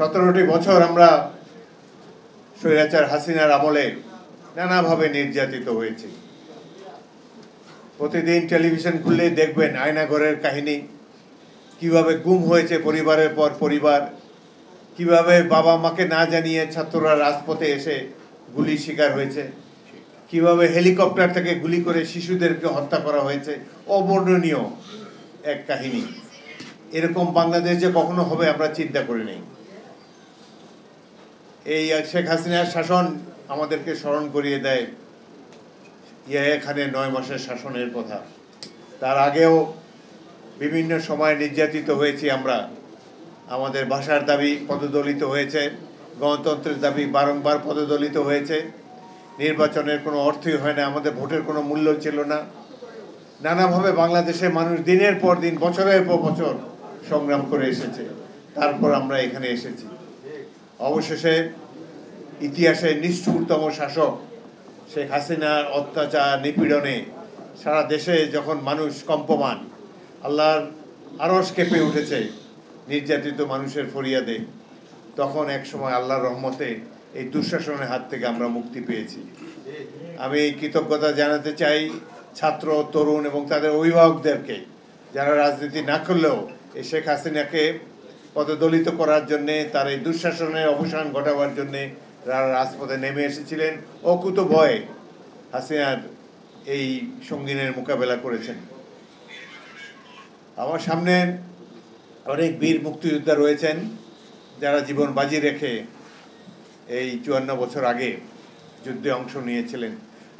17টি বছর আমরা স্বৈরাচার হাসিনার আমলে নানাভাবে নির্যাতিত হয়েছি। প্রতিদিন টেলিভিশন খুললেই দেখবেন আয়নাঘরের কাহিনী, কিভাবে গুম হয়েছে পরিবারের পর পরিবার, কিভাবে বাবা মাকে না জানিয়ে ছাত্ররা রাজপথে এসে গুলির শিকার হয়েছে, কিভাবে হেলিকপ্টার থেকে গুলি করে শিশুদেরকে হত্যা করা হয়েছে। অবর্ণনীয় এক কাহিনী। এরকম বাংলাদেশ যে কখনো হবে আমরা চিন্তা করিনি। এই শেখ হাসিনার শাসন আমাদেরকে স্মরণ করিয়ে দেয় ইয়াহিয়া খানের 9 মাসের শাসনের কথা। তার আগেও বিভিন্ন সময় নির্যাতিত হয়েছি আমরা। আমাদের ভাষার দাবি পদদলিত হয়েছে, গণতন্ত্রের দাবি বারংবার পদদলিত হয়েছে, নির্বাচনের কোনো অর্থই হয় না, আমাদের ভোটের কোনো মূল্য ছিল না। নানাভাবে বাংলাদেশের মানুষ দিনের পর দিন, বছরের পর বছর সংগ্রাম করে এসেছে। তারপর আমরা এখানে এসেছি। অবশেষে ইতিহাসের নিষ্ঠুরতম শাসক শেখ হাসিনার অত্যাচার নিপীড়নে সারা দেশে যখন মানুষ কম্পমান, আল্লাহর আরশ কেঁপে উঠেছে নির্যাতিত মানুষের ফরিয়াদে, তখন এক সময় আল্লাহর রহমতে এই দুঃশাসনের হাত থেকে আমরা মুক্তি পেয়েছি। আমি কৃতজ্ঞতা জানাতে চাই ছাত্র, তরুণ এবং তাদের অভিভাবকদেরকে, যারা রাজনীতি না করলেও এই শেখ হাসিনাকে পদদলিত করার জন্যে, তার এই দুঃশাসনের অবসান ঘটাবার জন্যে যারা রাজপথে নেমে এসেছিলেন, অকুত ভয়ে হাসিনার এই সঙ্গিনের মোকাবেলা করেছেন। আমার সামনে অনেক বীর মুক্তিযোদ্ধা রয়েছেন যারা জীবন বাজি রেখে এই 54 বছর আগে যুদ্ধে অংশ নিয়েছিলেন।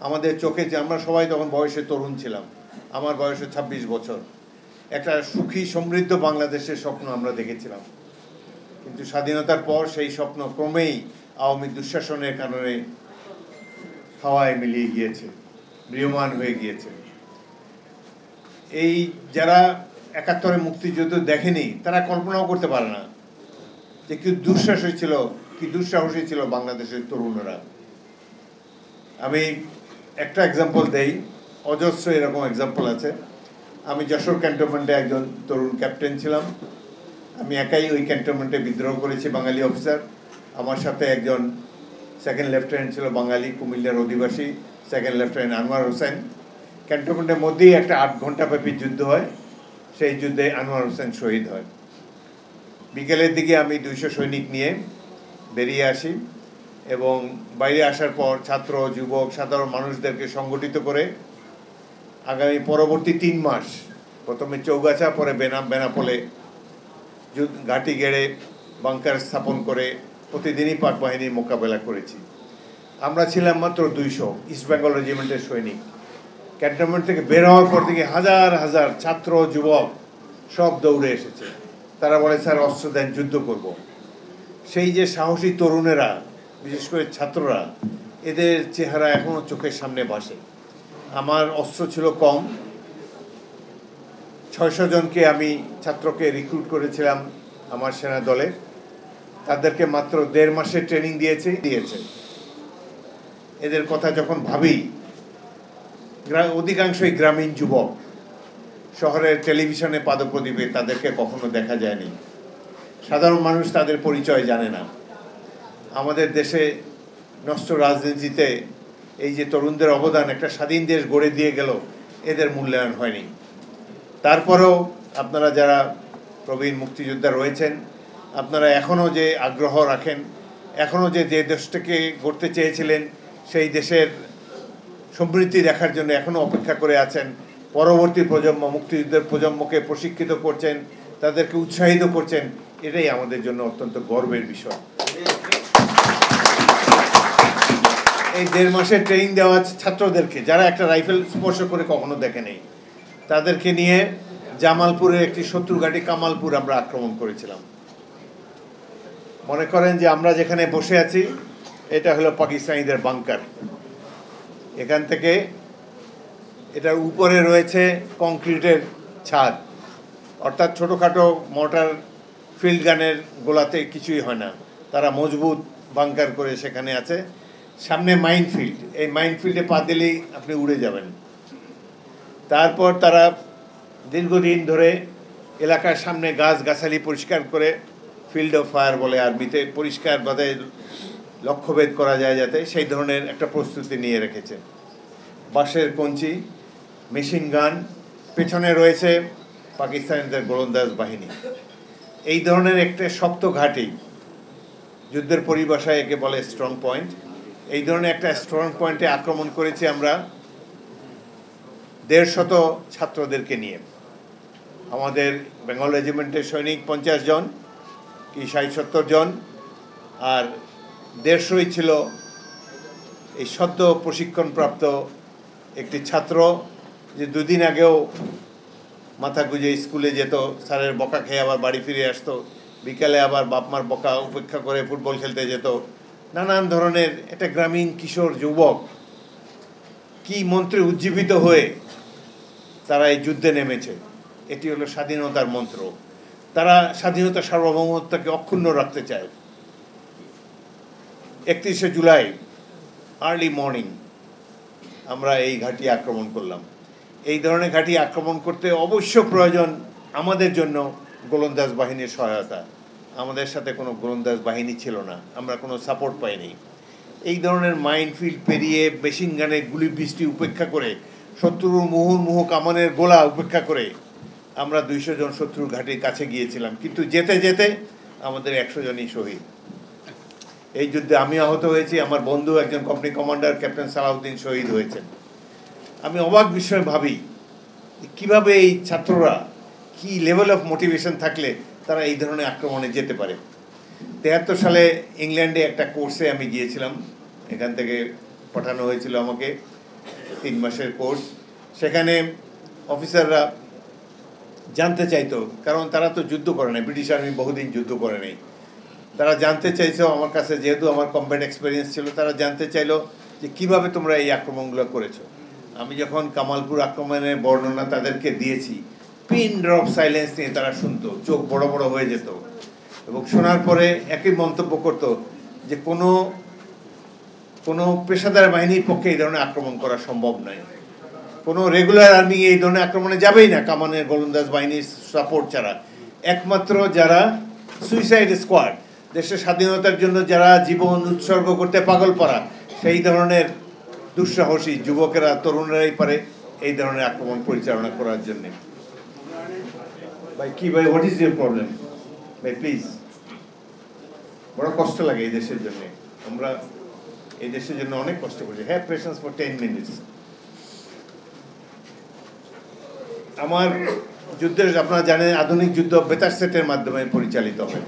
আমাদের চোখে যে আমরা সবাই তখন বয়সে তরুণ ছিলাম, আমার বয়সে 26 বছর, একটা সুখী সমৃদ্ধ বাংলাদেশের স্বপ্ন আমরা দেখেছিলাম। কিন্তু স্বাধীনতার পর সেই স্বপ্ন ক্রমেই আওয়ামী দুঃশাসনের কারণে হাওয়ায় মিলিয়ে গিয়েছে, ম্রিয়মাণ হয়ে গিয়েছে। এই যারা 71-এ মুক্তিযুদ্ধ দেখেনি তারা কল্পনাও করতে পারে না যে কি দুঃসাহসী ছিল বাংলাদেশের তরুণরা। আমি একটা এক্সাম্পল দেই, অজস্র এরকম এক্সাম্পল আছে। আমি যশোর ক্যান্টনমেন্টে একজন তরুণ ক্যাপ্টেন ছিলাম। আমি একাই ওই ক্যান্টনমেন্টে বিদ্রোহ করেছি, বাঙালি অফিসার। আমার সাথে একজন সেকেন্ড লেফটেন্যান্ট ছিল বাঙালি, কুমিল্লার অধিবাসী, সেকেন্ড লেফটেন্যান্ট আনোয়ার হোসেন। ক্যান্টনমেন্টের মধ্যেই একটা 8 ঘন্টাব্যাপী যুদ্ধ হয়। সেই যুদ্ধে আনোয়ার হোসেন শহীদ হয়। বিকেলের দিকে আমি 200 সৈনিক নিয়ে বেরিয়ে আসি এবং বাইরে আসার পর ছাত্র, যুবক, সাধারণ মানুষদেরকে সংগঠিত করে আগামী পরবর্তী 3 মাস, প্রথমে চৌগাছা, পরে বেনাপোলে ঘাঁটি গেড়ে বাংকার স্থাপন করে প্রতিদিনই পাক বাহিনীর মোকাবেলা করেছি। আমরা ছিলাম মাত্র 200 ইস্ট বেঙ্গল রেজিমেন্টের সৈনিক। ক্যান্টনমেন্ট থেকে বের হওয়ার পর থেকে হাজার হাজার ছাত্র, যুবক সব দৌড়ে এসেছে। তারা বলে, স্যার অস্ত্র দেন, যুদ্ধ করব। সেই যে সাহসী তরুণেরা, বিশেষ করে ছাত্ররা, এদের চেহারা এখনও চোখের সামনে ভাসে। আমার অস্ত্র ছিল কম, 600 জনকে আমি ছাত্রকে রিক্রুট করেছিলাম আমার সেনা দলে। তাদেরকে মাত্র 1.5 মাসের ট্রেনিং দিয়েছে। এদের কথা যখন ভাবি, অধিকাংশই গ্রামীণ যুবক, শহরের টেলিভিশনে পাদপ্রদীপে তাদেরকে কখনো দেখা যায়নি। সাধারণ মানুষ তাদের পরিচয় জানে না। আমাদের দেশে নষ্ট রাজনীতিতে এই যে তরুণদের অবদান, একটা স্বাধীন দেশ গড়ে দিয়ে গেল, এদের মূল্যায়ন হয়নি। তারপরেও আপনারা যারা প্রবীণ মুক্তিযোদ্ধা রয়েছেন, আপনারা এখনও যে আগ্রহ রাখেন, এখনও যে দেশটাকে গড়তে চেয়েছিলেন, সেই দেশের সমৃদ্ধি দেখার জন্য এখনও অপেক্ষা করে আছেন। পরবর্তী প্রজন্ম, মুক্তিযুদ্ধের প্রজন্মকে প্রশিক্ষিত করছেন, তাদেরকে উৎসাহিত করছেন, এটাই আমাদের জন্য অত্যন্ত গর্বের বিষয়। এই 1.5 মাসের ট্রেনিং দেওয়া ছাত্রদেরকে, যারা একটা রাইফেল স্পর্শ করে কখনো দেখে নেই, তাদেরকে নিয়ে জামালপুরের একটি শত্রু ঘাঁটি কামালপুর আমরা আক্রমণ করেছিলাম। মনে করেন যে আমরা যেখানে বসে আছি এটা হলো পাকিস্তানিদের বাংকার। এখান থেকে এটার উপরে রয়েছে কংক্রিটের ছাদ, অর্থাৎ ছোটোখাটো মোটর ফিল্ড গানের গোলাতে কিছুই হয় না। তারা মজবুত বাংকার করে সেখানে আছে। সামনে মাইনফিল্ড, এই মাইনফিল্ডে পা দিলেই আপনি উড়ে যাবেন। তারপর তারা দীর্ঘদিন ধরে এলাকার সামনে গাছগাছালি পরিষ্কার করে ফিল্ড অফ ফায়ার বলে আর্মিতে, পরিষ্কারভাবে লক্ষ্যভেদ করা যায় যাতে, সেই ধরনের একটা প্রস্তুতি নিয়ে রেখেছে। বাঁশের কঞ্চি, মেশিন গান, পেছনে রয়েছে পাকিস্তানিদের গোলন্দাজ বাহিনী। এই ধরনের একটা শক্ত ঘাঁটি, যুদ্ধের পরিভাষায় একে বলে স্ট্রং পয়েন্ট। এই ধরনের একটা স্ট্রং পয়েন্টে আক্রমণ করেছি আমরা 150 ছাত্রদেরকে নিয়ে। আমাদের বেঙ্গল রেজিমেন্টের সৈনিক 50 জন কি 60-70 জন, আর 150ই ছিল এই সদ্য প্রশিক্ষণপ্রাপ্ত একটি ছাত্র, যে দুদিন আগেও মাথা গুঁজে স্কুলে যেত, স্যারের বকা খেয়ে আবার বাড়ি ফিরে আসতো, বিকালে আবার বাপমার বকা উপেক্ষা করে ফুটবল খেলতে যেত। নানান ধরনের একটা গ্রামীণ কিশোর যুবক, কি মন্ত্রে উজ্জীবিত হয়ে তারা এই যুদ্ধে নেমেছে। এটি হলো স্বাধীনতার মন্ত্র। তারা স্বাধীনতা সার্বভৌমত্বকে অক্ষুণ্ণ রাখতে চায়। 31শে জুলাই আর্লি মর্নিং আমরা এই ঘাঁটি আক্রমণ করলাম। এই ধরনের ঘাঁটি আক্রমণ করতে অবশ্য প্রয়োজন আমাদের জন্য গোলন্দাজ বাহিনীর সহায়তা। আমাদের সাথে কোনো গোলন্দাজ বাহিনী ছিল না, আমরা কোনো সাপোর্ট পাইনি। এই ধরনের মাইনফিল্ড পেরিয়ে মেশিন গানের গুলি বৃষ্টি উপেক্ষা করে, শত্রুর মুহুর্মুহু কামানের গোলা উপেক্ষা করে আমরা 200 জন শত্রুর ঘাটির কাছে গিয়েছিলাম, কিন্তু যেতে যেতে আমাদের 100 জনই শহীদ। এই যুদ্ধে আমি আহত হয়েছি, আমার বন্ধু একজন কোম্পানি কমান্ডার ক্যাপ্টেন সালাউদ্দিন শহীদ হয়েছেন। আমি অবাক বিষয়ে ভাবি কিভাবে এই ছাত্ররা, কি লেভেল অফ মোটিভেশন থাকলে তারা এই ধরনের আক্রমণে যেতে পারে। 73 সালে ইংল্যান্ডে একটা কোর্সে আমি গিয়েছিলাম, এখান থেকে পাঠানো হয়েছিল আমাকে, 3 মাসের কোর্স। সেখানে অফিসাররা জানতে চাইতো, কারণ তারা তো যুদ্ধ করে নাই, ব্রিটিশ আর্মি বহুদিন যুদ্ধ করে নাই, তারা জানতে চাইছো আমার কাছে, যেহেতু আমার কমব্যাট এক্সপিরিয়েন্স ছিল, তারা জানতে চাইলো যে কিভাবে তোমরা এই আক্রমণগুলো করেছো। আমি যখন কামালপুর আক্রমণের বর্ণনা তাদেরকে দিয়েছি, পিন ড্রপ সাইলেন্স নিয়ে তারা শুনতো, চোখ বড় বড় হয়ে যেত, এবং শোনার পরে একই মন্তব্য করতো যে কোনো পেশাদার বাহিনীর পক্ষে এই ধরনের আক্রমণ করা সম্ভব নয়। কোনো রেগুলার আর্মি এই ধরনের আক্রমণে যাবেই না কামানের গোলন্দাজ বাহিনীর সাপোর্ট ছাড়া। একমাত্র যারা সুইসাইড স্কোয়াড, দেশের স্বাধীনতার জন্য যারা জীবন উৎসর্গ করতে পাগল পারা, সেই ধরনের দুঃসাহসী যুবকেরা, তরুণেরাই পারে এই ধরনের আক্রমণ পরিচালনা করার জন্য। ভাই কি ভাই, হোয়াট ইজ ইউর প্রবলেম ভাই, প্লিজ। বড় কষ্ট লাগে এই দেশের জন্য, আমরা এই দেশের জন্য অনেক কষ্ট করছি। Have patience for 10 minutes. আমার যুদ্ধের, আপনারা জানেন, আধুনিক যুদ্ধ বেতার সেটের মাধ্যমে পরিচালিত হয়।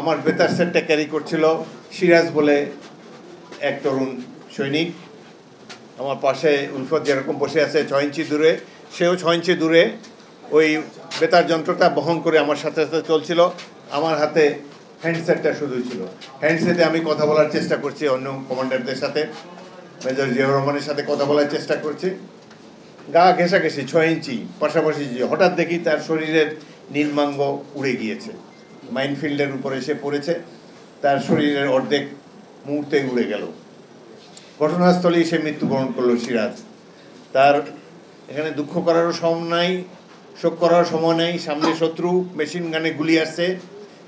আমার বেতার সেটটা ক্যারি করছিল সিরাজ বলে এক তরুণ সৈনিক। আমার পাশে উলফত যেরকম বসে আছে 6 ইঞ্চি দূরে, সেও 6 ইঞ্চি দূরে ওই বেতার যন্ত্রটা বহন করে আমার সাথে সাথে চলছিল। আমার হাতে হ্যান্ডসেটটা শুধু ছিল। হ্যান্ডসেটে আমি কথা বলার চেষ্টা করছি অন্য কমান্ডারদের সাথে, মেজর জিয়াউর রহমানের সাথে কথা বলার চেষ্টা করছি। গা ঘেঁষাঘেঁষি 6 ইঞ্চি পাশাপাশি, হঠাৎ দেখি তার শরীরের নির্মাঙ্গ উড়ে গিয়েছে, মাইনফিল্ডের উপরে এসে পড়েছে, তার শরীরের অর্ধেক মুহূর্তে উড়ে গেল। ঘটনাস্থলেই সে মৃত্যুবরণ করলো সিরাজ। তার এখানে দুঃখ করারও সময় নাই, শোক করার সময় নেই। সামনে শত্রু, মেশিন গানে গুলি আসছে,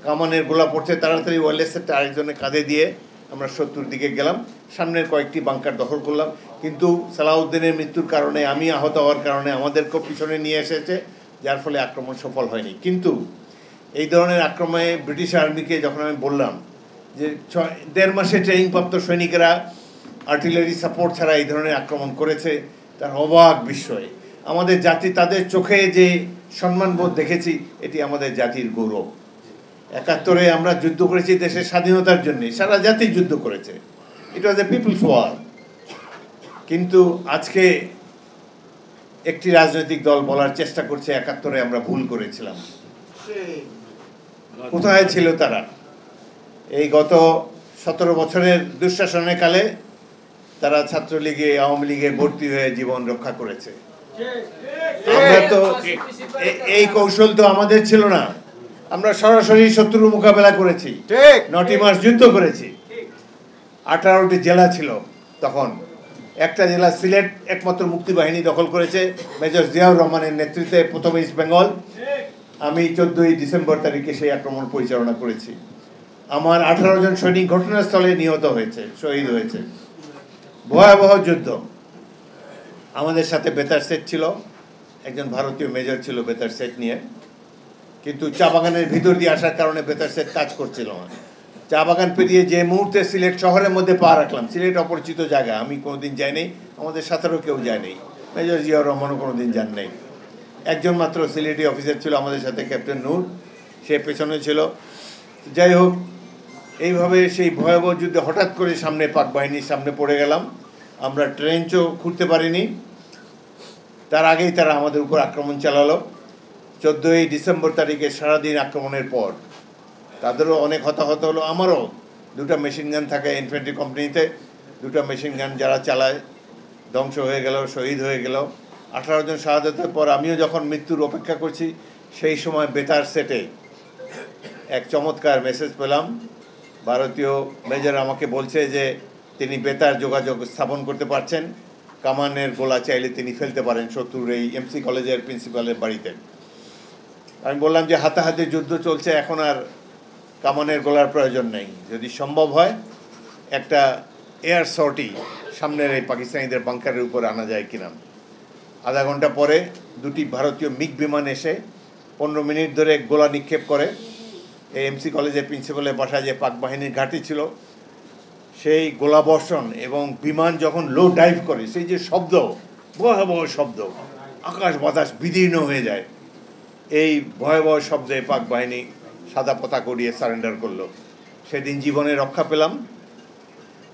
কামানের গোলা পড়ছে, তাড়াতাড়ি ওয়ারলেস সেটটা আরেকজনের কাঁধে দিয়ে আমরা শত্রুর দিকে গেলাম, সামনের কয়েকটি বাংকার দখল করলাম। কিন্তু সালাউদ্দিনের মৃত্যুর কারণে, আমি আহত হওয়ার কারণে আমাদেরকেও পিছনে নিয়ে এসেছে, যার ফলে আক্রমণ সফল হয়নি। কিন্তু এই ধরনের আক্রমণে ব্রিটিশ আর্মিকে যখন আমি বললাম যে 1.5 মাসে ট্রেনিংপ্রাপ্ত সৈনিকেরা আর্টিলারি সাপোর্ট ছাড়া এই ধরনের আক্রমণ করেছে, তার অবাক বিস্ময়। আমাদের জাতি, তাদের চোখে যে সম্মানবোধ দেখেছি, এটি আমাদের জাতির গৌরব। 71-এ আমরা যুদ্ধ করেছি দেশের স্বাধীনতার জন্য, সারা জাতি যুদ্ধ করেছে, ইট ওয়াজ এ পিপলস ওয়ার। কিন্তু আজকে একটি রাজনৈতিক দল বলার চেষ্টা করছে 71-এ আমরা ভুল করেছিলাম। কোথায় ছিল তারা? এই গত 17 বছরের দুঃশাসনের কালে তারা ছাত্রলীগে, আওয়ামী লীগে ভর্তি হয়ে জীবন রক্ষা করেছে। আমরা তো এই কৌশল তো আমাদের ছিল না, আমরা সরাসরি শত্রুর মোকাবেলা করেছি, 9টি মাস যুদ্ধ করেছি। 18টি জেলা ছিল তখন, একটা জেলা সিলেট একমাত্র মুক্তিবাহিনী দখল করেছে, মেজর জিয়াউর রহমানের নেতৃত্বে প্রথম ইস্ট বেঙ্গল। আমি 14ই ডিসেম্বর তারিখে সেই আক্রমণ পরিচালনা করেছি। আমার 18 জন সৈনিক ঘটনাস্থলে নিহত হয়েছে, শহীদ হয়েছে। ভয়াবহ যুদ্ধ। আমাদের সাথে বেতার সেট ছিল, একজন ভারতীয় মেজর ছিল বেতার সেট নিয়ে, কিন্তু চা বাগানের ভিতর দিয়ে আসার কারণে বেতার সেট কাজ করছিল না। চা বাগান পেরিয়ে যে মুহূর্তে সিলেট শহরের মধ্যে পা রাখলাম, সিলেট অপরিচিত জায়গা, আমি কোনোদিন যাইনি, আমাদের সাথেও কেউ যায়নি, মেজর জিয়াউর রহমানও কোনোদিন যান নাই। একজন মাত্র সিলেটি অফিসার ছিল আমাদের সাথে, ক্যাপ্টেন নূর, সে পেছনে ছিল। যাই হোক, এইভাবে সেই ভয়াবহ যুদ্ধে হঠাৎ করে সামনে পাক বাহিনীর সামনে পড়ে গেলাম। আমরা ট্রেঞ্চও খুঁড়তে পারিনি, তার আগেই তারা আমাদের উপর আক্রমণ চালালো। 14ই ডিসেম্বর তারিখে সারাদিন আক্রমণের পর তাদেরও অনেক হতাহত হলো, আমারও। দুটো মেশিন গান থাকে ইনফ্যান্ট্রি কোম্পানিতে, দুটো মেশিন গান যারা চালায় ধ্বংস হয়ে গেল, শহীদ হয়ে গেল। 18 জন শাহাদাতের পর আমিও যখন মৃত্যুর অপেক্ষা করছি, সেই সময় বেতার সেটে এক চমৎকার মেসেজ পেলাম। ভারতীয় মেজর আমাকে বলছে যে তিনি বেতার যোগাযোগ স্থাপন করতে পারছেন, কামানের গোলা চাইলে তিনি ফেলতে পারেন শত্রুর এই এমসি কলেজের প্রিন্সিপালের বাড়িতে। আমি বললাম যে হাতাহাতি যুদ্ধ চলছে, এখন আর কামানের গোলার প্রয়োজন নেই, যদি সম্ভব হয় একটা এয়ার সর্টি সামনের এই পাকিস্তানিদের বাংকারের উপর আনা যায় কিনা। আধা ঘন্টা পরে দুটি ভারতীয় মিগ বিমান এসে 15 মিনিট ধরে গোলা নিক্ষেপ করে এই এমসি কলেজের প্রিন্সিপালের বাসায় যে পাক বাহিনীর ঘাঁটি ছিল, সেই গোলাবর্ষণ এবং বিমান যখন লো ডাইভ করে সেই যে শব্দ, ভয়াবহ শব্দ, আকাশ বাতাস বিদীর্ণ হয়ে যায়। এই ভয়াবহ শব্দে পাক বাহিনী সাদা পতাকা উড়িয়ে সারেন্ডার করলো। সেদিন জীবনে রক্ষা পেলাম।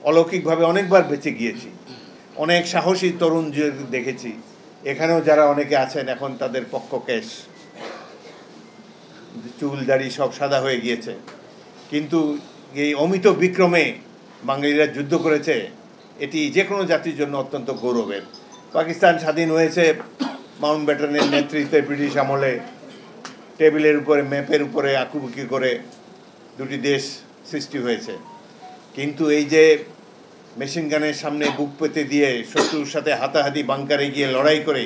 অলৌকিকভাবে অনেকবার বেঁচে গিয়েছি, অনেক সাহসী তরুণ দেখেছি। এখানেও যারা অনেকে আছেন এখন তাদের পক্ষ কেশ, চুল দাড়ি সব সাদা হয়ে গিয়েছে, কিন্তু এই অমিত বিক্রমে বাঙালিরা যুদ্ধ করেছে, এটি যে কোনো জাতির জন্য অত্যন্ত গৌরবের। পাকিস্তান স্বাধীন হয়েছে মাউন্ট ব্যাটেনের নেতৃত্বে ব্রিটিশ আমলে, টেবিলের উপরে ম্যাপের উপরে আঁকুবুকি করে দুটি দেশ সৃষ্টি হয়েছে। কিন্তু এই যে মেশিন গানের সামনে বুক পেতে দিয়ে শত্রুর সাথে হাতাহাতি বাংকারে গিয়ে লড়াই করে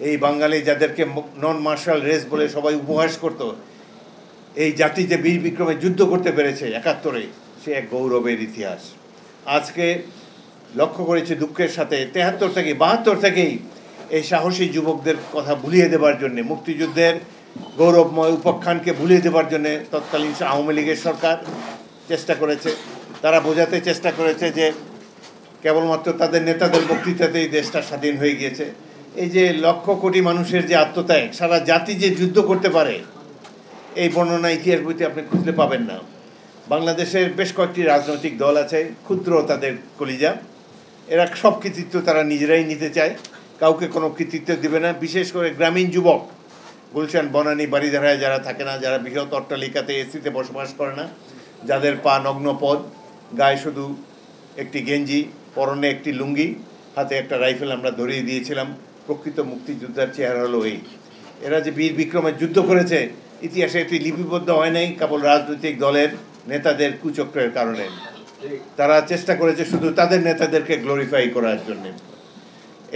এই বাঙালি যাদেরকে নন মার্শাল রেস বলে সবাই উপহাস করত, এই জাতি যে বীর বিক্রমে যুদ্ধ করতে পেরেছে 71-এ, সে এক গৌরবের ইতিহাস। আজকে লক্ষ্য করেছি দুঃখের সাথে 73 থেকে 72 থেকেই এই সাহসী যুবকদের কথা ভুলিয়ে দেবার জন্যে, মুক্তিযুদ্ধের গৌরবময় উপাখ্যানকে ভুলিয়ে দেবার জন্যে তৎকালীন আওয়ামী লীগের সরকার চেষ্টা করেছে। তারা বোঝাতে চেষ্টা করেছে যে কেবলমাত্র তাদের নেতাদের বক্তৃতাতেই দেশটা স্বাধীন হয়ে গিয়েছে। এই যে লক্ষ কোটি মানুষের যে আত্মত্যাগ, সারা জাতি যে যুদ্ধ করতে পারে, এই বর্ণনা ইতিহাস বইতে আপনি খুঁজতে পাবেন না। বাংলাদেশের বেশ কয়েকটি রাজনৈতিক দল আছে, ক্ষুদ্র তাদের কলিজা, এরা সব কৃতিত্ব তারা নিজেরাই নিতে চায়, কাউকে কোনো কৃতিত্ব দেবে না। বিশেষ করে গ্রামীণ যুবক, গুলশান, বনানী, বাড়িধারায় যারা থাকে না, যারা বৃহৎ অট্টালিকাতে এসিতে বসবাস করে না, যাদের পা নগ্ন পদ, গায়ে শুধু একটি গেঞ্জি, পরনে একটি লুঙ্গি, হাতে একটা রাইফেল আমরা ধরিয়ে দিয়েছিলাম। প্রকৃত মুক্তিযোদ্ধার চেহারা হলো এই। এরা যে বীর বিক্রমের যুদ্ধ করেছে, ইতিহাসে এটি লিপিবদ্ধ হয় নাই কেবল রাজনৈতিক দলের নেতাদের কুচক্রের কারণে। তারা চেষ্টা করেছে শুধু তাদের নেতাদেরকে গ্লোরিফাই করার জন্য।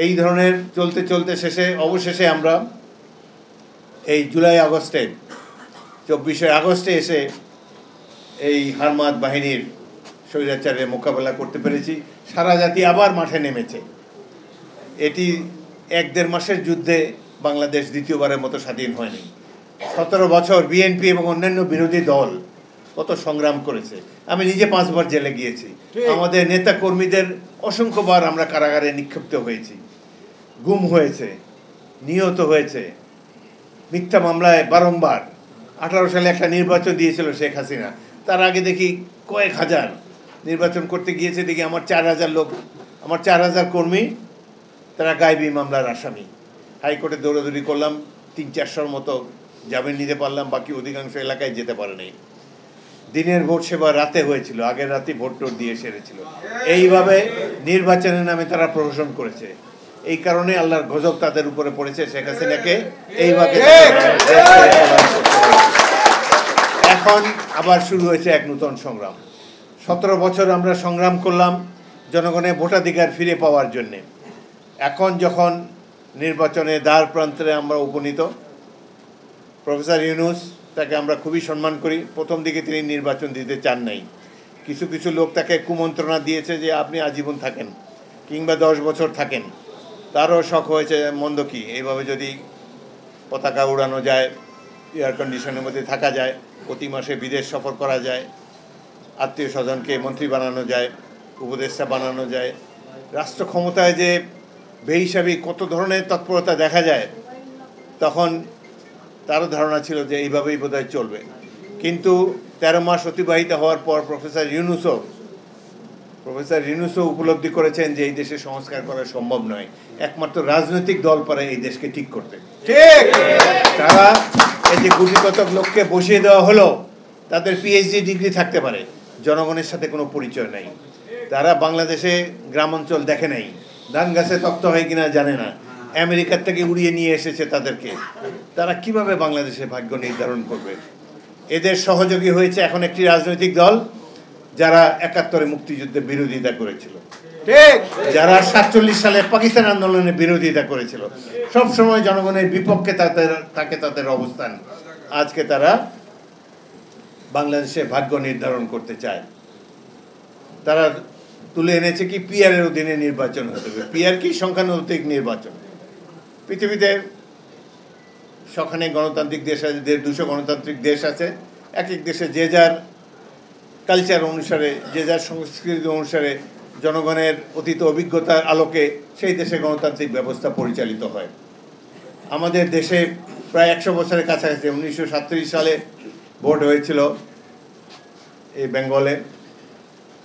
এই ধরনের চলতে চলতে অবশেষে আমরা এই জুলাই আগস্টে 24শে আগস্টে এসে এই হারমাদ বাহিনীর স্বৈরাচারের মোকাবেলা করতে পেরেছি। সারা জাতি আবার মাঠে নেমেছে। এটি 1-1.5 মাসের যুদ্ধে বাংলাদেশ দ্বিতীয়বারের মতো স্বাধীন হয়নি। 17 বছর বিএনপি এবং অন্যান্য বিরোধী দল কত সংগ্রাম করেছে। আমি নিজে 5 বার জেলে গিয়েছি। আমাদের নেতা কর্মীদের অসংখ্যবার আমরা কারাগারে নিক্ষিপ্ত হয়েছি, গুম হয়েছে, নিহত হয়েছে, মিথ্যা মামলায় বারংবার। 18 সালে একটা নির্বাচন দিয়েছিল শেখ হাসিনা, তার আগে দেখি কয়েক হাজার নির্বাচন করতে গিয়েছে, দেখি আমার 4000 লোক, আমার 4000 কর্মী, তারা গায়েবী মামলার আসামি। হাইকোর্টে দৌড়াদৌড়ি করলাম, 300-400 মতো জামিন নিতে পারলাম, বাকি অধিকাংশ এলাকায় যেতে পারে নাই। দিনের ভোট সেবা রাতে হয়েছিল, আগের রাতে ভোট টোট দিয়ে সেরেছিল। এইভাবে নির্বাচনের নামে তারা প্রহসন করেছে। এই কারণে আল্লাহর গজব তাদের উপরে পড়েছে। শেখ হাসিনাকে এইভাবে এখন আবার শুরু হয়েছে এক নূতন সংগ্রাম। 17 বছর আমরা সংগ্রাম করলাম জনগণের ভোটাধিকার ফিরে পাওয়ার জন্যে। এখন যখন নির্বাচনে দ্বার প্রান্তে আমরা উপনীত, প্রফেসর ইউনূস, তাকে আমরা খুবই সম্মান করি। প্রথম দিকে তিনি নির্বাচন দিতে চান নাই। কিছু কিছু লোক তাকে কুমন্ত্রণা দিয়েছে যে আপনি আজীবন থাকেন কিংবা 10 বছর থাকেন। তারও শখ হয়েছে মন্দ কি, এইভাবে যদি পতাকা উড়ানো যায়, এয়ার কন্ডিশনের মধ্যে থাকা যায়, প্রতি মাসে বিদেশ সফর করা যায়, আত্মীয় স্বজনকে মন্ত্রী বানানো যায়, উপদেষ্টা বানানো যায়, রাষ্ট্র ক্ষমতায় যে বেহিসাবি কত ধরনের তৎপরতা দেখা যায়, তখন তারও ধারণা ছিল যে এইভাবেই বোধহয় চলবে। কিন্তু 13 মাস অতিবাহিত হওয়ার পর প্রফেসর ইউনূসও উপলব্ধি করেছেন যে এই দেশে সংস্কার করা সম্ভব নয়, একমাত্র রাজনৈতিক দল পারে এই দেশকে ঠিক করতে। ঠিক, তারা এই যে গুটিকতক লোককে বসিয়ে দেওয়া হলো, তাদের পিএইচডি ডিগ্রি থাকতে পারে, জনগণের সাথে কোনো পরিচয় নাই, তারা বাংলাদেশে গ্রাম অঞ্চল দেখে নাই, ধান গাছে তপ্ত হয় কিনা জানে না, আমেরিকার থেকে উড়িয়ে নিয়ে এসেছে তাদেরকে, তারা কিভাবে বাংলাদেশের ভাগ্য নির্ধারণ করবে? এদের সহযোগী হয়েছে এখন একটি রাজনৈতিক দল যারা 71-এ মুক্তিযুদ্ধের বিরোধিতা করেছিল, ঠিক, যারা 47 সালে পাকিস্তান আন্দোলনের বিরোধিতা করেছিল, সবসময় জনগণের বিপক্ষে তাদের অবস্থান। আজকে তারা বাংলাদেশের ভাগ্য নির্ধারণ করতে চায়। তারা তুলে এনেছে কি পিআরের অধীনে নির্বাচন হতে হবে। পিআর কি? সংখ্যানুপাতিক নির্বাচন। পৃথিবীতে সখানে গণতান্ত্রিক দেশ আছে, 150 গণতান্ত্রিক দেশ আছে। এক এক দেশে যে যার কালচার অনুসারে, যে যার সংস্কৃতি অনুসারে, জনগণের অতীত অভিজ্ঞতার আলোকে সেই দেশে গণতান্ত্রিক ব্যবস্থা পরিচালিত হয়। আমাদের দেশে প্রায় 100 বছরের কাছাকাছি 1937 সালে ভোট হয়েছিল এই বেঙ্গলে,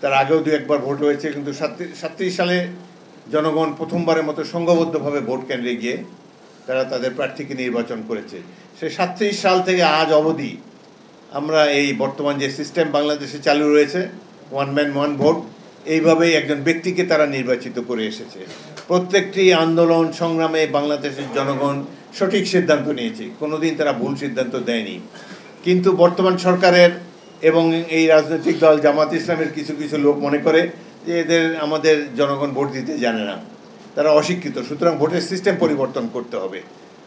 তার আগেও 2-1 ভোট হয়েছে, কিন্তু 37 সালে জনগণ প্রথমবারের মতো সংঘবদ্ধভাবে ভোট কেন্দ্রে গিয়ে তারা তাদের প্রার্থীকে নির্বাচন করেছে। সে 37 সাল থেকে আজ অবধি আমরা এই বর্তমান যে সিস্টেম বাংলাদেশে চালু রয়েছে, 1 ম্যান 1 ভোট, এইভাবেই একজন ব্যক্তিকে তারা নির্বাচিত করে এসেছে। প্রত্যেকটি আন্দোলন সংগ্রামে বাংলাদেশের জনগণ সঠিক সিদ্ধান্ত নিয়েছে, কোনোদিন তারা ভুল সিদ্ধান্ত দেয়নি। কিন্তু বর্তমান সরকারের এবং এই রাজনৈতিক দল জামাত ইসলামের কিছু কিছু লোক মনে করে যে আমাদের জনগণ ভোট দিতে জানে না, তারা অশিক্ষিত, সুতরাং ভোটের সিস্টেম পরিবর্তন করতে হবে।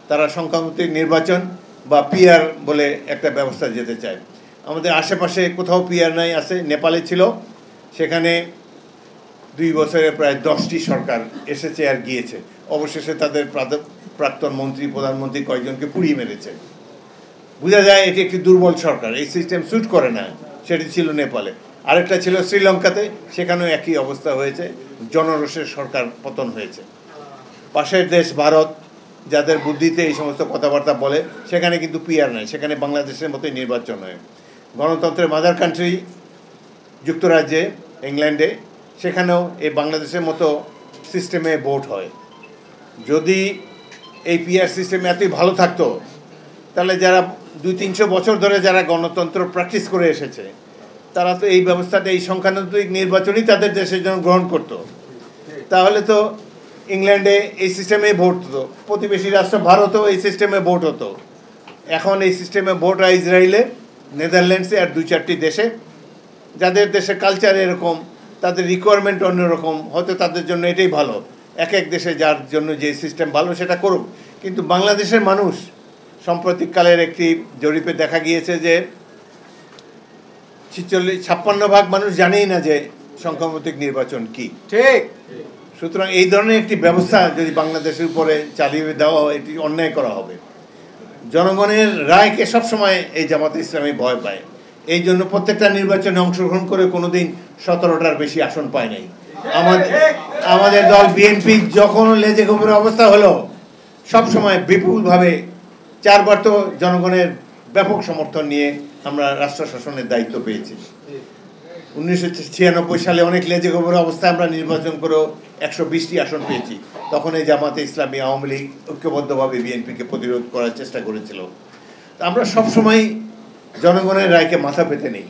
তারা সংখ্যানুপাতিক নির্বাচন বা পিআর বলে একটা ব্যবস্থা যেতে চায়। আমাদের আশেপাশে কোথাও পিআর নাই, আছে নেপালে ছিল, সেখানে 2 বছরে প্রায় 10টি সরকার এসেছে আর গিয়েছে, অবশেষে তাদের প্রাক্তন মন্ত্রী প্রধানমন্ত্রী কয়েকজনকে পুড়িয়ে মেরেছে। বোঝা যায় এটি একটি দুর্বল সরকার, এই সিস্টেম স্যুট করে না। সেটি ছিল নেপালে। আরেকটা ছিল শ্রীলঙ্কাতে, সেখানেও একই অবস্থা হয়েছে, জনরোষের সরকার পতন হয়েছে। পাশের দেশ ভারত, যাদের বুদ্ধিতে এই সমস্ত কথাবার্তা বলে, সেখানে কিন্তু পিআর নাই, সেখানে বাংলাদেশের মতোই নির্বাচন হয়। গণতন্ত্রের মাদার কান্ট্রি যুক্তরাজ্যে, ইংল্যান্ডে, সেখানেও এই বাংলাদেশের মতো সিস্টেমে ভোট হয়। যদি এই পিআর সিস্টেম এতই ভালো থাকতো, তাহলে যারা 200-300 বছর ধরে যারা গণতন্ত্র প্র্যাকটিস করে এসেছে, তারা তো এই ব্যবস্থাটা, এই সংখ্যানুপাতিক নির্বাচনই তাদের দেশের জন্য গ্রহণ করত। তাহলে তো ইংল্যান্ডে এই সিস্টেমে ভোট হতো, প্রতিবেশী রাষ্ট্র ভারতেও এই সিস্টেমে ভোট হতো। এখন এই সিস্টেমে ভোট হয় ইসরায়েলে, নেদারল্যান্ডসে আর 2-4টি দেশে, যাদের দেশে কালচার এরকম, তাদের রিকোয়ারমেন্ট অন্যরকম, হয়তো তাদের জন্য এটাই ভালো। এক এক দেশে যার জন্য যে সিস্টেম ভালো সেটা করুক। কিন্তু বাংলাদেশের মানুষ, সাম্প্রতিককালের একটি জরিপে দেখা গিয়েছে যে 56% মানুষ জানেই না যে সংখ্যানুপাতিক নির্বাচন কি। ঠিক, সুতরাং এই ধরনের একটি ব্যবস্থা যদি বাংলাদেশের উপরে চালিয়ে দেওয়া হয়, এটি অন্যায় করা হবে। জনগণের রায়কে সবসময় এই জামাতে ইসলামী ভয় পায়, এই জন্য প্রত্যেকটা নির্বাচনে অংশগ্রহণ করে কোনোদিন 17টার বেশি আসন পায় নাই। আমাদের দল বিএনপি যখন লেজে গোবরের অবস্থা হলো, সবসময় বিপুলভাবে 4 বার তো জনগণের ব্যাপক সমর্থন নিয়ে আমরা রাষ্ট্র শাসনের দায়িত্ব পেয়েছি। 1996 সালে অনেক লেজে গোবরের অবস্থায় আমরা নির্বাচন করেও 120টি আসন পেয়েছি। তখন এই জামাতে ইসলামী, আওয়ামী লীগ ঐক্যবদ্ধভাবে বিএনপিকে প্রতিরোধ করার চেষ্টা করেছিল। আমরা সবসময় জনগণের রায়কে মাথা পেতে নেই।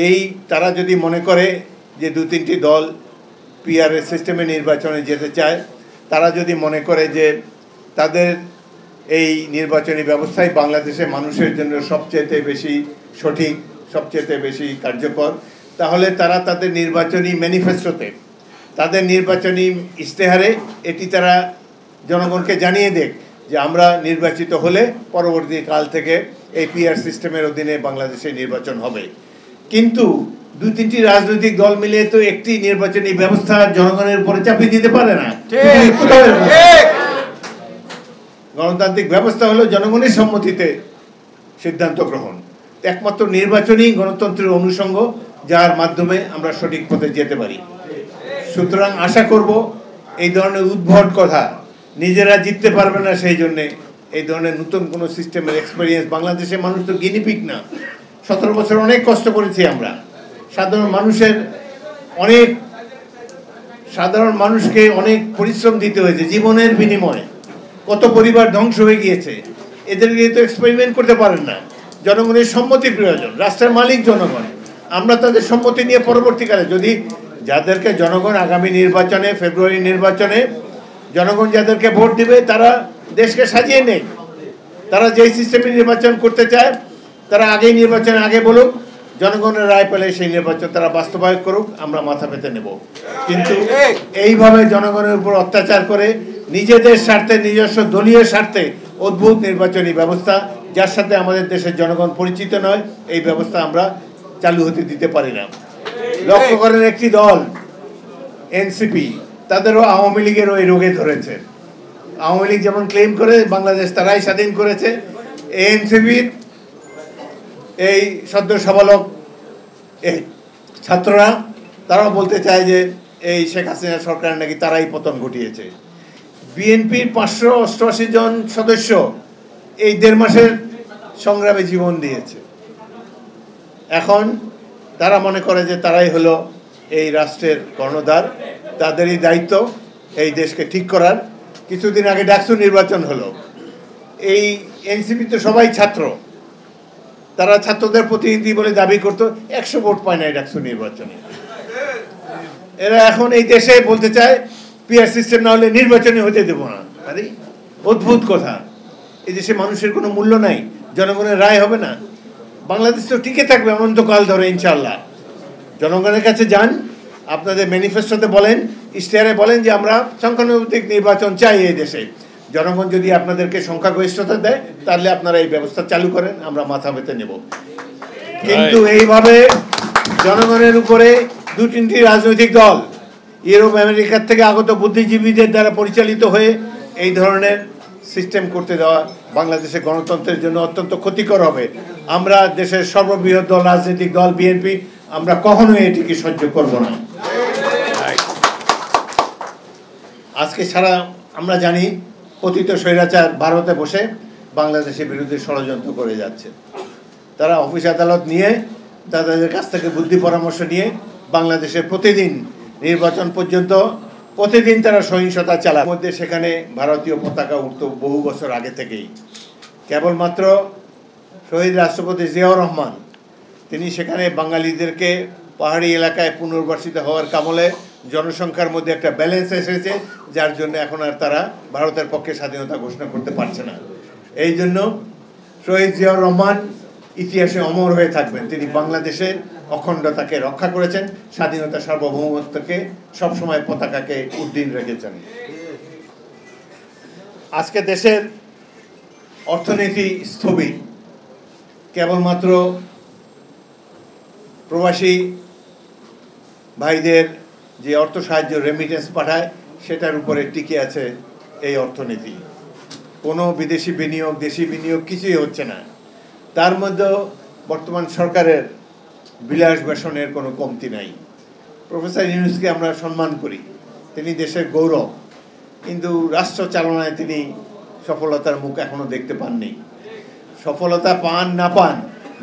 এই তারা যদি মনে করে যে 2-3টি দল পিআরএস সিস্টেমে নির্বাচনে যেতে চায়, তারা যদি মনে করে যে তাদের এই নির্বাচনী ব্যবস্থাই বাংলাদেশের মানুষের জন্য সবচেয়ে বেশি সঠিক, সবচেয়ে বেশি কার্যকর, তাহলে তারা তাদের নির্বাচনী ম্যানিফেস্টোতে, তাদের নির্বাচনী ইশতেহারে এটি তারা জনগণকে জানিয়ে দেখ যে আমরা নির্বাচিত হলে পরবর্তী কাল থেকে এই পিআর সিস্টেমের অধীনে বাংলাদেশে নির্বাচন হবে। কিন্তু দুই তিনটি রাজনৈতিক দল মিলে তো একটি নির্বাচনী ব্যবস্থা জনগণের উপরে চাপিয়ে দিতে পারে না। গণতান্ত্রিক ব্যবস্থা হলো জনগণের সম্মতিতে সিদ্ধান্ত গ্রহণ। একমাত্র নির্বাচনী গণতন্ত্রের অনুষঙ্গ, যার মাধ্যমে আমরা সঠিক পথে যেতে পারি। সুতরাং আশা করব এই ধরনের উদ্ভট কথা, নিজেরা জিততে পারবে না সেই জন্যে এই ধরনের নতুন কোনো সিস্টেমের এক্সপেরিয়েন্স, বাংলাদেশের মানুষ তো গিনিপিগ না। 17 বছর অনেক কষ্ট করেছি আমরা। সাধারণ মানুষকে অনেক পরিশ্রম দিতে হয়েছে জীবনের বিনিময়ে। কত পরিবার ধ্বংস হয়ে গিয়েছে। এদেরকে তো এক্সপেরিমেন্ট করতে পারেন না। জনগণের সম্মতি প্রয়োজন। রাষ্ট্রের মালিক জনগণ। আমরা তাদের সম্মতি নিয়ে পরবর্তীকালে যদি যাদেরকে জনগণ আগামী নির্বাচনে, ফেব্রুয়ারি নির্বাচনে জনগণ যাদেরকে ভোট দিবে তারা দেশকে সাজিয়ে নেই। তারা যেই সিস্টেমে নির্বাচন করতে চায় তারা আগেই নির্বাচনের আগে বলুক, জনগণের রায় পেলে সেই নির্বাচন তারা বাস্তবায়ন করুক, আমরা মাথা পেতে নেব। কিন্তু এইভাবে জনগণের উপর অত্যাচার করে নিজেদের স্বার্থে, নিজস্ব দলীয় স্বার্থে অদ্ভুত নির্বাচনী ব্যবস্থা, যার সাথে আমাদের দেশের জনগণ পরিচিত নয়, এই ব্যবস্থা আমরা চালু হতে দিতে পারি না। লক্ষ্য করেন একটি দল এনসিপি, তাদেরও আওয়ামী লীগের ওই রোগে ধরেছে। আওয়ামী লীগ যেমন ক্লেম করে বাংলাদেশ তারাই স্বাধীন করেছে, এনসিপির এই সদ্য সাবালক এই ছাত্ররা তারাও বলতে চায় যে এই শেখ হাসিনা সরকার নাকি তারাই পতন ঘটিয়েছে। বিএনপির 588 জন সদস্য এই 1.5 মাসের সংগ্রামে জীবন দিয়েছে। এখন তারা মনে করে যে তারাই হলো এই রাষ্ট্রের কর্ণধার, তাদেরই দায়িত্ব এই দেশকে ঠিক করার। কিছুদিন আগে ডাকসু নির্বাচন হলো। এই এনসিপি তো সবাই ছাত্র, তারা ছাত্রদের প্রতিনিধি বলে দাবি করতো, 100 ভোট পায় না ডাকসু নির্বাচনে। এরা এখন এই দেশে বলতে চায় পিআর সিস্টেম না হলে নির্বাচনে হতে দেব না। আরে অদ্ভুত কথা। এই দেশে মানুষের কোনো মূল্য নাই, জনগণের রায় হবে না। বাংলাদেশ তো টিকে থাকবে অনন্তকাল ধরে ইনশাআল্লাহ। জনগণের কাছে যান, আপনাদের ম্যানিফেস্টোতে বলেন, ইশতেহারে বলেন যে আমরা সংখ্যানুপাতিক নির্বাচন চাই এই দেশে। জনগণ যদি আপনাদেরকে সংখ্যাগরিষ্ঠতা দেয় তাহলে আপনারা এই ব্যবস্থা চালু করেন, আমরা মাথা পেতে নেব। কিন্তু এইভাবে জনগণের উপরে 2-3টি রাজনৈতিক দল ইউরোপ আমেরিকার থেকে আগত বুদ্ধিজীবীদের দ্বারা পরিচালিত হয়ে এই ধরনের সিস্টেম করতে দেওয়া বাংলাদেশের গণতন্ত্রের জন্য অত্যন্ত ক্ষতিকর হবে। আমরা দেশের সর্ববৃহৎ দল, রাজনৈতিক দল বিএনপি, আমরা কখনোই এটিকে সহ্য করব না। আজকে সারা আমরা জানি পতিত স্বৈরাচার ভারতে বসে বাংলাদেশের বিরুদ্ধে ষড়যন্ত্র করে যাচ্ছে। তারা অফিস আদালত নিয়ে, তাদের কাছ থেকে বুদ্ধি পরামর্শ নিয়ে বাংলাদেশের প্রতিদিন নির্বাচন পর্যন্ত প্রতিদিন তারা সহিংসতা চালায়। মধ্যে সেখানে ভারতীয় পতাকা উঠত বহু বছর আগে থেকেই। কেবলমাত্র শহীদ রাষ্ট্রপতি জিয়াউর রহমান তিনি সেখানে বাঙালিদেরকে পাহাড়ি এলাকায় পুনর্বাসিত হওয়ার কামলে জনসংখ্যার মধ্যে একটা ব্যালেন্স এসেছে, যার জন্য এখন আর তারা ভারতের পক্ষে স্বাধীনতা ঘোষণা করতে পারছে না। এই জন্য শহীদ জিয়াউর রহমান ইতিহাসে অমর হয়ে থাকবেন। তিনি বাংলাদেশের অখণ্ডতাকে রক্ষা করেছেন, স্বাধীনতা সার্বভৌমত্বকে সবসময় পতাকাকে উড্ডীন রেখেছেন। আজকে দেশের অর্থনীতি স্থবির, কেবলমাত্র প্রবাসী ভাইদের যে অর্থ সাহায্য রেমিটেন্স পাঠায় সেটার উপরে টিকে আছে এই অর্থনীতি। কোনো বিদেশি বিনিয়োগ, দেশি বিনিয়োগ কিছুই হচ্ছে না। তার মধ্যেও বর্তমান সরকারের বিলাস বেসনের কোনো কমতি নাই। প্রফেসর ইউনূসকে আমরা সম্মান করি, তিনি দেশের গৌরব, কিন্তু রাষ্ট্র চালনায় তিনি সফলতার মুখ এখনো দেখতে পাননি। সফলতা পান না পান,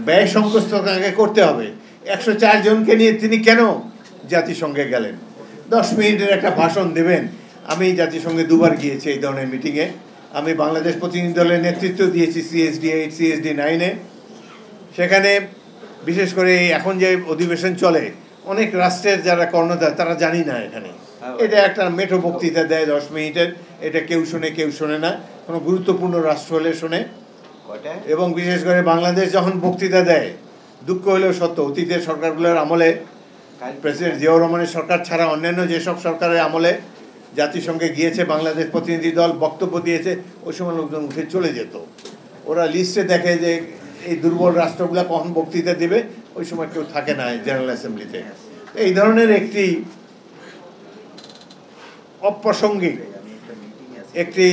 ব্যয় সংকোচনকে করতে হবে। 104 জনকে নিয়ে তিনি কেন জাতিসংঘে গেলেন? 10 মিনিটের একটা ভাষণ দেবেন। আমি জাতিসংঘে 2 বার গিয়েছি এই ধরনের মিটিংয়ে। আমি বাংলাদেশ প্রতিনিধি দলের নেতৃত্ব দিয়েছি CSD 8, CSD 9-এ। সেখানে বিশেষ করে এখন যে অধিবেশন চলে, অনেক রাষ্ট্রের যারা কর্ণধার তারা জানি না এখানে। এটা একটা মেঠো বক্তৃতা দেয় 10 মিনিটের, এটা কেউ শোনে কেউ শোনে না। কোনো গুরুত্বপূর্ণ রাষ্ট্র হলে শোনে। এবং বিশেষ করে বাংলাদেশ যখন বক্তৃতা দেয়, দুঃখ হলেও সত্য, অতীতের সরকারগুলোর আমলে, প্রেসিডেন্ট জিয়াউর রহমানের সরকার ছাড়া অন্যান্য যেসব সরকারের আমলে জাতিসংঘে গিয়েছে বাংলাদেশ প্রতিনিধি দল, বক্তব্য দিয়েছে, ওই সময় লোকজন উঠে চলে যেত। ওরা লিস্টে দেখে যে এই দুর্বল রাষ্ট্রগুলো কখন বক্তৃতা দেবে, ওই সময় কেউ থাকে না জেনারেল অ্যাসেম্বলিতে। এই ধরনের একটি অপ্রাসঙ্গিক একটি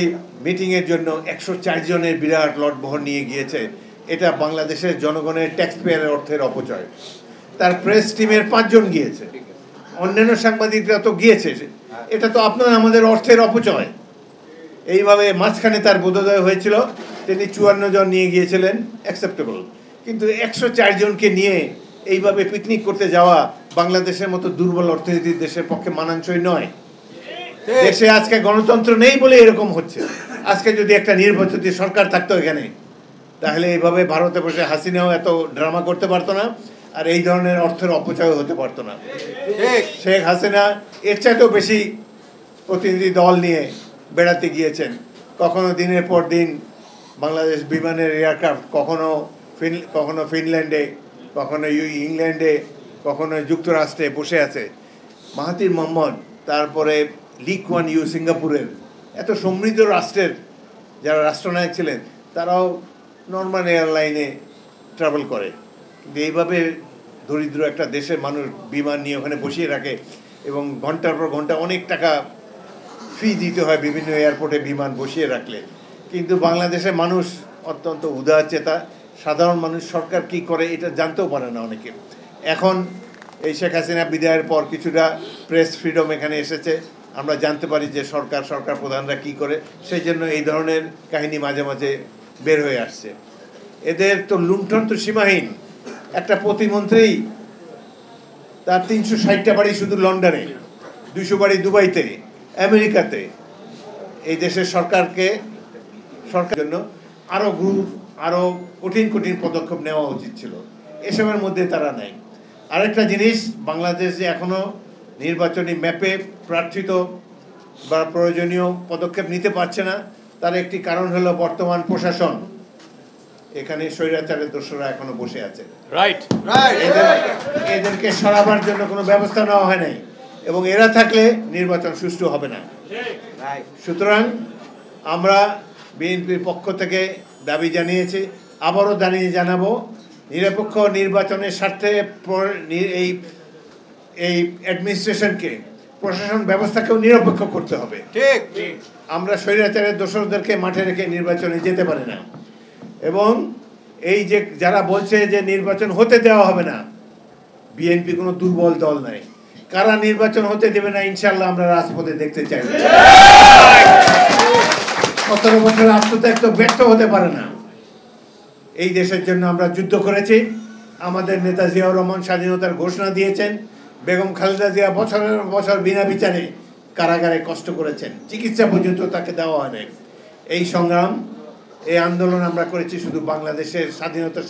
মিটিংয়ের জন্য 104 জনের বিরাট লটবহর নিয়ে গিয়েছে। এটা বাংলাদেশের জনগণের ট্যাক্স পেয়ারের অর্থের অপচয়। তার প্রেস টিমের 5 জন গিয়েছে, অন্যান্য সাংবাদিকরা তো গিয়েছে। এটা তো আপনার আমাদের অর্থের অপচয়। এইভাবে মাঝখানে তার বোধোদয় হয়েছিল, তিনি 54 জন নিয়ে গিয়েছিলেন, অ্যাকসেপ্টেবল। কিন্তু 104 জনকে নিয়ে এইভাবে পিকনিক করতে যাওয়া বাংলাদেশের মতো দুর্বল অর্থনীতির দেশের পক্ষে মানানসই নয়। দেশে আজকে গণতন্ত্র নেই বলে এরকম হচ্ছে। আজকে যদি একটা নির্বাচিত সরকার থাকতো এখানে, তাহলে এইভাবে ভারতে বসে হাসিনাও এত ড্রামা করতে পারতো না, আর এই ধরনের অর্থের অপচয় হতে পারতো না। শেখ হাসিনা এর চাইতেও বেশি প্রতিনিধি দল নিয়ে বেড়াতে গিয়েছেন। কখনো দিনের পর দিন বাংলাদেশ বিমানের এয়ারক্রাফট কখনো ফিনল্যান্ডে, কখনো ইংল্যান্ডে, কখনো যুক্তরাষ্ট্রে বসে আছে। মাহাথির মোহাম্মদ, তারপরে লি কুয়ান ইউ সিঙ্গাপুরের, এত সমৃদ্ধ রাষ্ট্রের যারা রাষ্ট্রনায়ক ছিলেন, তারাও নর্মাল এয়ারলাইনে ট্রাভেল করে। কিন্তু এইভাবে দরিদ্র একটা দেশের মানুষ বিমান নিয়ে ওখানে বসিয়ে রাখে এবং ঘন্টার পর ঘন্টা অনেক টাকা ফি দিতে হয় বিভিন্ন এয়ারপোর্টে বিমান বসিয়ে রাখলে। কিন্তু বাংলাদেশের মানুষ অত্যন্ত উদারচেতা, সাধারণ মানুষ সরকার কি করে এটা জানতেও পারে না অনেকে। এখন এই শেখ হাসিনা বিদায়ের পর কিছুটা প্রেস ফ্রিডম এখানে এসেছে, আমরা জানতে পারি যে সরকার প্রধানরা কি করে, সেই জন্য এই ধরনের কাহিনী মাঝে মাঝে বের হয়ে আসছে। এদের তো লুণ্ঠন তো সীমাহীন। একটা প্রতিমন্ত্রী, তার 360টা বাড়ি শুধু লন্ডনে, 200 বাড়ি দুবাইতে, আমেরিকাতে। এই দেশের সরকারের জন্য আরও কঠিন পদক্ষেপ নেওয়া উচিত ছিল, এসবের মধ্যে তারা নেই। আরেকটা জিনিস, বাংলাদেশ যে এখনো নির্বাচনী ম্যাপে প্রার্থিত বা প্রয়োজনীয় পদক্ষেপ নিতে পারছে না, তার একটি কারণ হলো বর্তমান প্রশাসন। এখানে স্বৈরাচারের দোষরা এখনো বসে আছে। এদেরকে সরাবার জন্য কোনো ব্যবস্থা নেওয়া হয় নাই, এবং এরা থাকলে নির্বাচন সুষ্ঠু হবে না। সুতরাং আমরা বিএনপির পক্ষ থেকে দাবি জানিয়েছি, আবারও জানাবো, নিরপেক্ষ নির্বাচনের স্বার্থে এই অ্যাডমিনিস্ট্রেশনকে, প্রশাসন ব্যবস্থাকেও নিরপেক্ষ করতে হবে। ঠিক, আমরা স্বৈরাচারের দোষরদেরকে মাঠে রেখে নির্বাচনে যেতে পারি না। এবং এই যে যারা বলছে যে নির্বাচন হতে দেওয়া হবে না, বিএনপি কোনো দুর্বল দল নাই। কারা নির্বাচন হতে দেবে না ইনশাল্লাহ আমরা রাজপথে দেখতে চাই। 17 বছর আত্মত্যাগ তো ব্যর্থ হতে পারে না। এই দেশের জন্য আমরা যুদ্ধ করেছি। আমাদের নেতা জিয়াউর রহমান স্বাধীনতার ঘোষণা দিয়েছেন। বেগম খালেদা জিয়া বছরের বছর বিনা বিচারে কারাগারে কষ্ট করেছেন, চিকিৎসা পর্যন্ত তাকে দেওয়া হয় নাই। এই সংগ্রাম, এই আন্দোলন আমরা করেছি শুধু বাংলাদেশের স্বাধীনতা